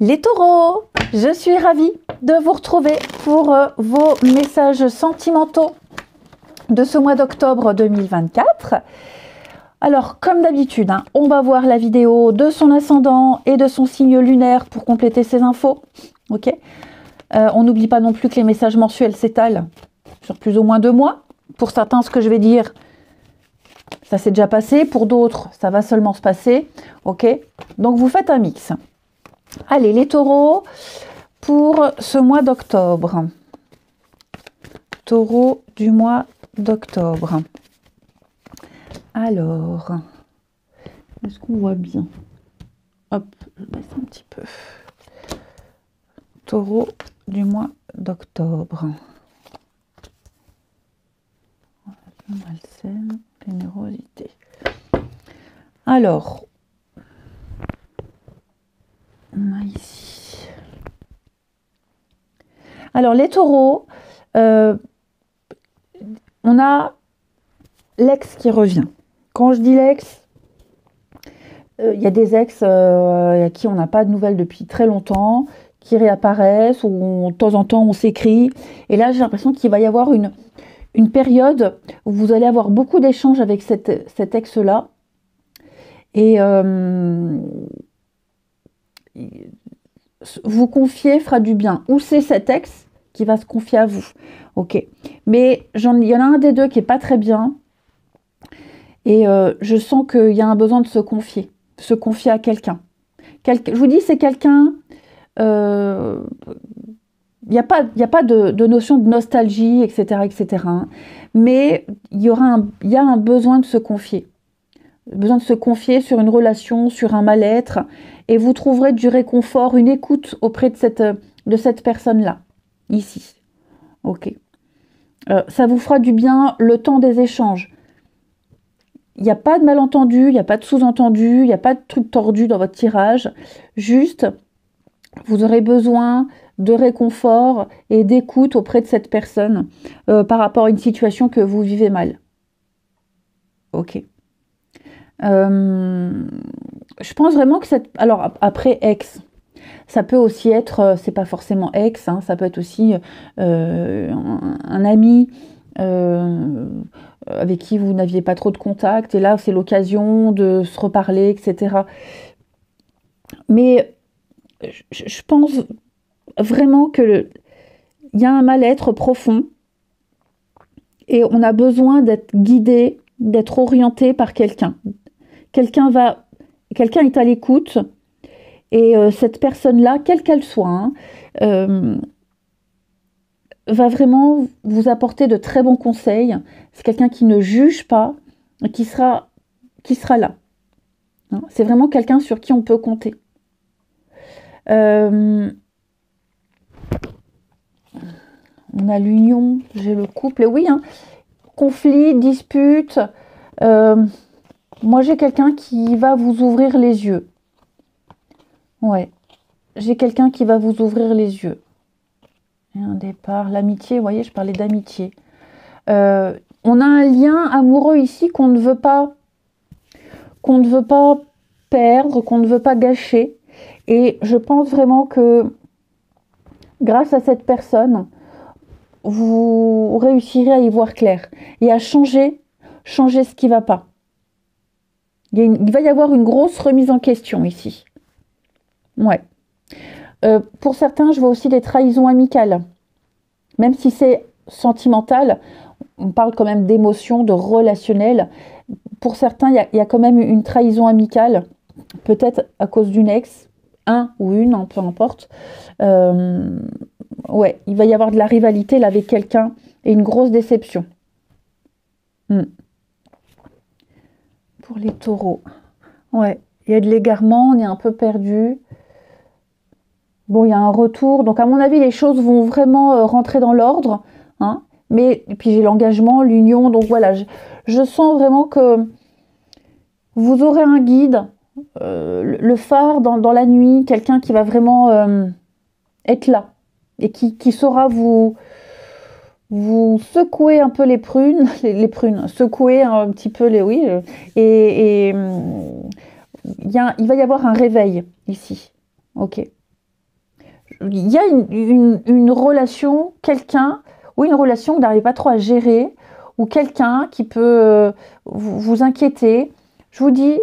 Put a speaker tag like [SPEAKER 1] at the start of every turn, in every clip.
[SPEAKER 1] Les taureaux, je suis ravie de vous retrouver pour vos messages sentimentaux de ce mois d'octobre 2024. Alors, comme d'habitude, on va voir la vidéo de son ascendant et de son signe lunaire pour compléter ces infos. Ok. On n'oublie pas non plus que les messages mensuels s'étalent sur plus ou moins 2 mois. Pour certains, ce que je vais dire, ça s'est déjà passé. Pour d'autres, ça va seulement se passer. Ok. Donc, vous faites un mix. Allez, les taureaux, pour ce mois d'octobre. Taureau du mois d'octobre. Alors, est-ce qu'on voit bien? Hop, je baisse un petit peu. Taureau du mois d'octobre. Malsaine, générosité. Alors, on a ici. Alors, les taureaux, on a l'ex qui revient. Quand je dis l'ex, il y a des ex à qui on n'a pas de nouvelles depuis très longtemps, qui réapparaissent, ou de temps en temps on s'écrit. Et là, j'ai l'impression qu'il va y avoir une période où vous allez avoir beaucoup d'échanges avec cet ex-là. Et vous confier fera du bien. Ou c'est cet ex qui va se confier à vous. Ok. Mais il y en a un des deux qui est pas très bien. Et je sens qu'il y a un besoin de se confier à quelqu'un. Je vous dis, c'est quelqu'un... Il n'y a pas de notion de nostalgie, etc. etc. Mais il y a un besoin de se confier. Besoin de se confier sur une relation, sur un mal-être. Et vous trouverez du réconfort, une écoute auprès de cette personne-là. Ici. Ok. Ça vous fera du bien le temps des échanges. Il n'y a pas de malentendu, il n'y a pas de sous-entendu, il n'y a pas de truc tordu dans votre tirage. Juste, vous aurez besoin de réconfort et d'écoute auprès de cette personne par rapport à une situation que vous vivez mal. Ok. Je pense vraiment que alors, après ex, ça peut aussi être, c'est pas forcément ex, ça peut être aussi un ami avec qui vous n'aviez pas trop de contact, et là c'est l'occasion de se reparler, etc. Mais je pense vraiment que il y a un mal-être profond et on a besoin d'être guidé, d'être orienté par quelqu'un. Quelqu'un est à l'écoute et cette personne-là, quelle qu'elle soit, va vraiment vous apporter de très bons conseils. C'est quelqu'un qui ne juge pas, qui sera là. C'est vraiment quelqu'un sur qui on peut compter. On a l'union, j'ai le couple, et oui, conflit, dispute. Moi, j'ai quelqu'un qui va vous ouvrir les yeux. Ouais, j'ai quelqu'un qui va vous ouvrir les yeux. Et un départ, l'amitié, vous voyez, je parlais d'amitié. On a un lien amoureux ici qu'on ne veut pas perdre, qu'on ne veut pas gâcher. Et je pense vraiment que grâce à cette personne, vous réussirez à y voir clair et à changer ce qui ne va pas. Il va y avoir une grosse remise en question ici. Ouais. Pour certains, je vois aussi des trahisons amicales. Même si c'est sentimental, on parle quand même d'émotions, de relationnel. Pour certains, il y a quand même une trahison amicale, peut-être à cause d'une ex, un ou une, peu importe. Ouais, il va y avoir de la rivalité là, avec quelqu'un et une grosse déception. Pour les taureaux. Ouais, il y a de l'égarement, on est un peu perdu. Bon, il y a un retour. Donc, à mon avis, les choses vont vraiment rentrer dans l'ordre. Mais, et puis, j'ai l'engagement, l'union. Donc, voilà, je sens vraiment que vous aurez un guide, le phare dans la nuit, quelqu'un qui va vraiment être là et qui saura vous secouer un peu les prunes, secouer un petit peu les... Oui, et il va y avoir un réveil ici. Ok. il y a une relation, quelqu'un, ou une relation que vous n'arrivez pas trop à gérer, ou quelqu'un qui peut vous inquiéter. Je vous dis,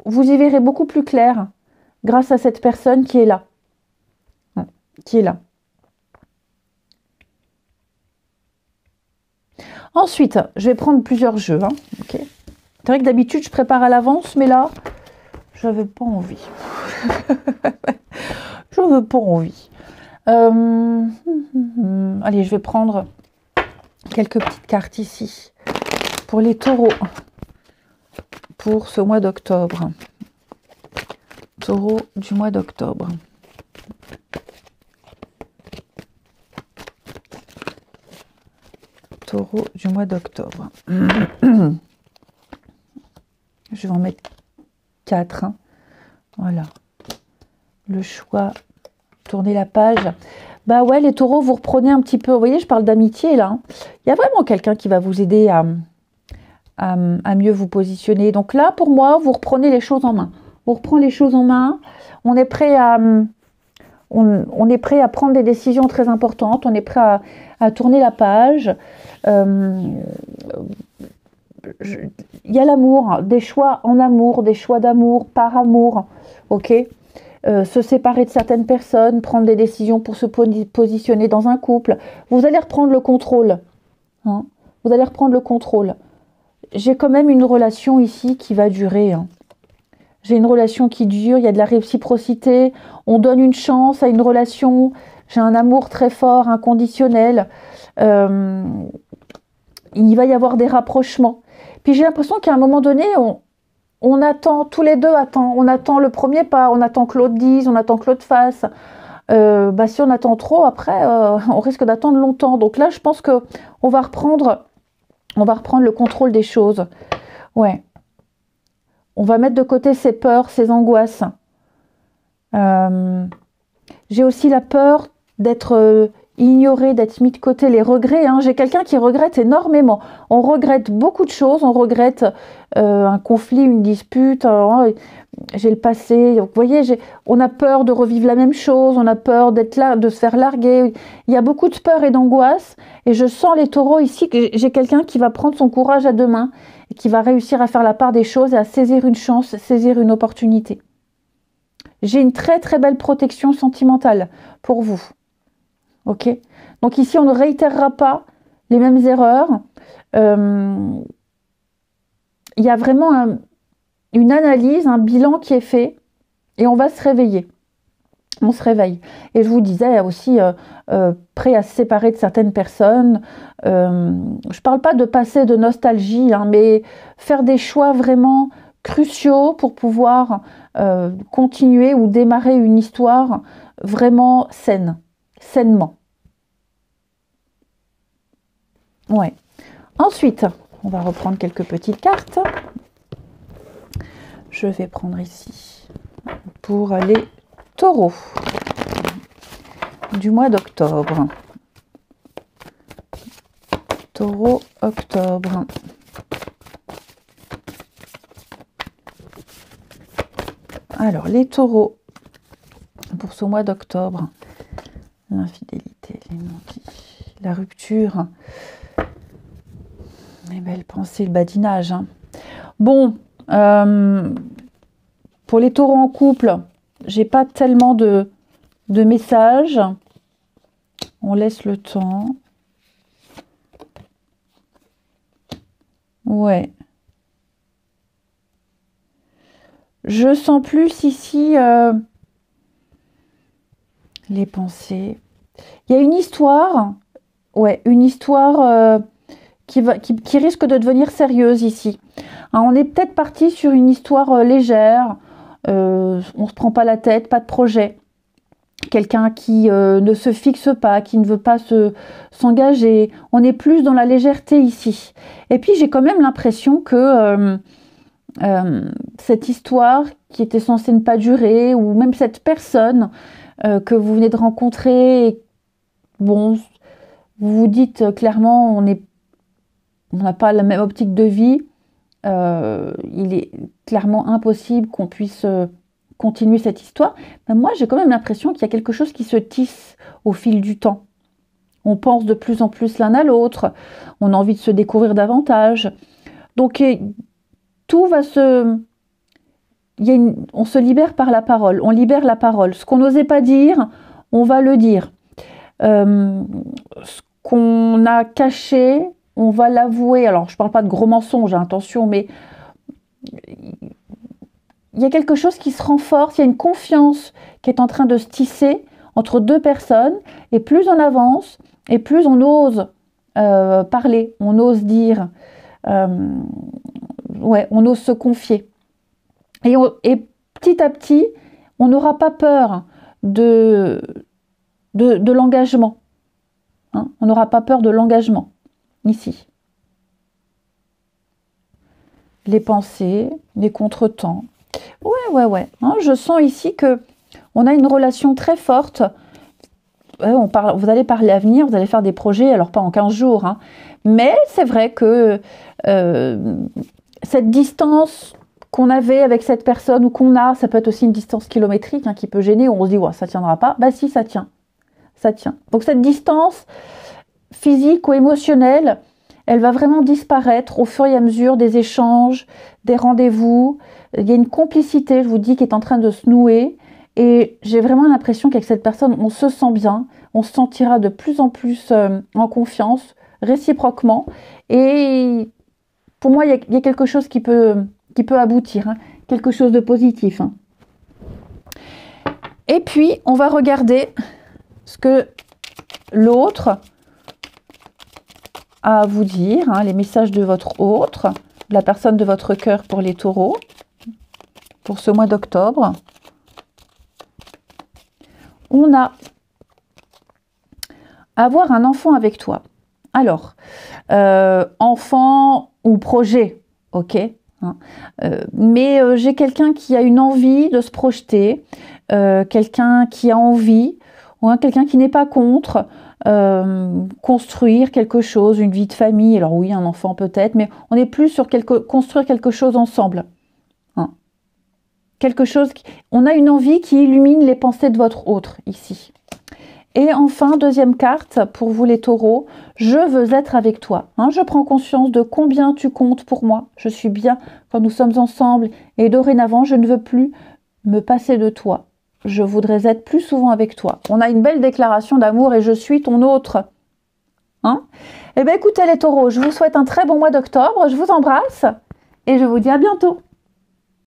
[SPEAKER 1] vous y verrez beaucoup plus clair grâce à cette personne qui est là. Qui est là. Ensuite, je vais prendre plusieurs jeux. Hein. Okay. C'est vrai que d'habitude, je prépare à l'avance, mais là, je n'avais pas envie. Je n'avais pas envie. Allez, je vais prendre quelques petites cartes ici pour les taureaux pour ce mois d'octobre. Taureau du mois d'octobre. Taureau du mois d'octobre. Je vais en mettre 4. Hein. Voilà. Le choix. Tourner la page. Bah ouais, les taureaux, vous reprenez un petit peu. Vous voyez, je parle d'amitié là. Il y a vraiment quelqu'un qui va vous aider à mieux vous positionner. Donc là, pour moi, vous reprenez les choses en main. On reprend les choses en main. On est prêt à... On est prêt à prendre des décisions très importantes. On est prêt à tourner la page. Il y a l'amour, des choix en amour, des choix d'amour, par amour. Ok, se séparer de certaines personnes, prendre des décisions pour se positionner dans un couple. Vous allez reprendre le contrôle. Hein, vous allez reprendre le contrôle. J'ai quand même une relation ici qui va durer. Hein. J'ai une relation qui dure, il y a de la réciprocité, on donne une chance à une relation, j'ai un amour très fort, inconditionnel, il va y avoir des rapprochements. Puis j'ai l'impression qu'à un moment donné, on attend, tous les deux on attend le premier pas, on attend que l'autre dise, on attend que l'autre fasse. Si on attend trop, après, on risque d'attendre longtemps. Donc là, je pense qu'on va reprendre le contrôle des choses. Ouais. On va mettre de côté ses peurs, ses angoisses. J'ai aussi la peur d'être ignoré, d'être mis de côté, les regrets. Hein. J'ai quelqu'un qui regrette énormément. On regrette beaucoup de choses. On regrette un conflit, une dispute. J'ai le passé. Donc, vous voyez, on a peur de revivre la même chose. On a peur d'être là, de se faire larguer. Il y a beaucoup de peur et d'angoisse. Et je sens les taureaux ici que j'ai quelqu'un qui va prendre son courage à deux mains et qui va réussir à faire la part des choses et à saisir une chance, saisir une opportunité. J'ai une très très belle protection sentimentale pour vous. Ok ? Donc ici, on ne réitérera pas les mêmes erreurs. Il y a vraiment une analyse, un bilan qui est fait et on va se réveiller. On se réveille. Et je vous disais aussi, prêt à se séparer de certaines personnes. Je ne parle pas de passer de nostalgie, hein, mais faire des choix vraiment cruciaux pour pouvoir continuer ou démarrer une histoire vraiment sainement. Ouais. Ensuite, on va reprendre quelques petites cartes. Je vais prendre ici pour les taureaux du mois d'octobre. Taureau, octobre. Alors, les taureaux pour ce mois d'octobre. L'infidélité, les non-dits, la rupture, les belles pensées, le badinage. Hein. Bon, pour les taureaux en couple, j'ai pas tellement de messages. On laisse le temps. Ouais. Je sens plus ici les pensées. Il y a une histoire, une histoire qui risque de devenir sérieuse ici. Hein, on est peut-être parti sur une histoire légère. On ne se prend pas la tête, pas de projet. Quelqu'un qui ne se fixe pas, qui ne veut pas s'engager. On est plus dans la légèreté ici. Et puis j'ai quand même l'impression que cette histoire qui était censée ne pas durer, ou même cette personne que vous venez de rencontrer, bon, vous vous dites clairement on n'a pas la même optique de vie. Il est clairement impossible qu'on puisse continuer cette histoire. Mais moi, j'ai quand même l'impression qu'il y a quelque chose qui se tisse au fil du temps. On pense de plus en plus l'un à l'autre. On a envie de se découvrir davantage. Donc, tout va se... on se libère par la parole. On libère la parole. Ce qu'on n'osait pas dire, on va le dire. Ce qu'on a caché, on va l'avouer. Alors, je ne parle pas de gros mensonges, attention, mais il y a quelque chose qui se renforce, il y a une confiance qui est en train de se tisser entre deux personnes, et plus on avance, et plus on ose parler, on ose dire, on ose se confier. Et petit à petit, on n'aura pas peur de l'engagement. Hein, on n'aura pas peur de l'engagement, ici. Les pensées, les contretemps. Ouais. Hein, je sens ici que on a une relation très forte. Vous allez parler l'avenir, vous allez faire des projets, alors pas en 15 jours. Hein, mais c'est vrai que cette distance qu'on avait avec cette personne ou qu'on a, ça peut être aussi une distance kilométrique qui peut gêner, où on se dit ouais, ça tiendra pas. Bah si, ça tient. Ça tient. Donc cette distance physique ou émotionnelle, elle va vraiment disparaître au fur et à mesure des échanges, des rendez-vous. Il y a une complicité, je vous dis, qui est en train de se nouer. Et j'ai vraiment l'impression qu'avec cette personne, on se sent bien, on se sentira de plus en plus en confiance, réciproquement. Et pour moi, il y a quelque chose qui peut aboutir, hein, quelque chose de positif. Hein. Et puis, on va regarder ce que l'autre a à vous dire, hein, les messages de votre autre, de la personne de votre cœur pour les taureaux, pour ce mois d'octobre. On a avoir un enfant avec toi. Alors, enfant ou projet, ok, hein, mais j'ai quelqu'un qui a une envie de se projeter, quelqu'un qui a envie, ou hein, quelqu'un qui n'est pas contre construire quelque chose, une vie de famille. Alors oui, un enfant peut-être, mais on est plus sur construire quelque chose ensemble. Hein. Quelque chose, on a une envie qui illumine les pensées de votre autre ici. Et enfin, deuxième carte, pour vous les taureaux, je veux être avec toi. Hein, je prends conscience de combien tu comptes pour moi. Je suis bien quand nous sommes ensemble et dorénavant, je ne veux plus me passer de toi. Je voudrais être plus souvent avec toi. On a une belle déclaration d'amour et je suis ton autre. Hein? Eh bien, écoutez les taureaux, je vous souhaite un très bon mois d'octobre. Je vous embrasse et je vous dis à bientôt.